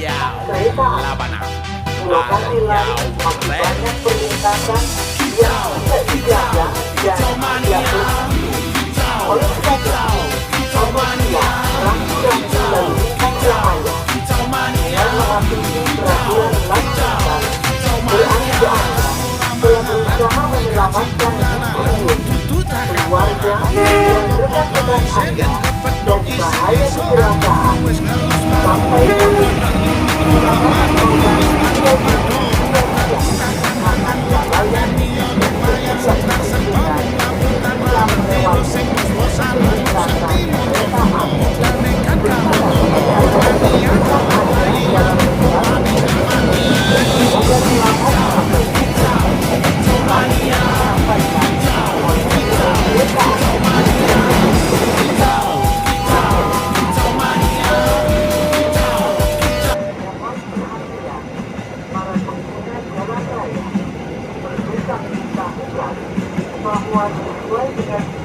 kereta api. Lokasi lain masih banyak perlintasan yang tidak dijaga dan tidak bersih. Oleh sebab itu, pembuat rambu-rambu lalu lintas raya dengan mematuhi peraturan lalu lintas beranda-anda telah berusaha menyelamatkan hidup keluarga dan rekan-rekan Anda dari bahaya kecelakaan. Sampai kali ini, penanganan korban tidak karena kelalaian dan ketidakterlindungan telah melewati perlintasan kereta api. Berharap agar kita ada di dalam jalan semoga selamat sampai tujuan. Kami sampaikan oleh kereta para pengguna jalan raya perlu kami lakukan bahwa sesuai dengan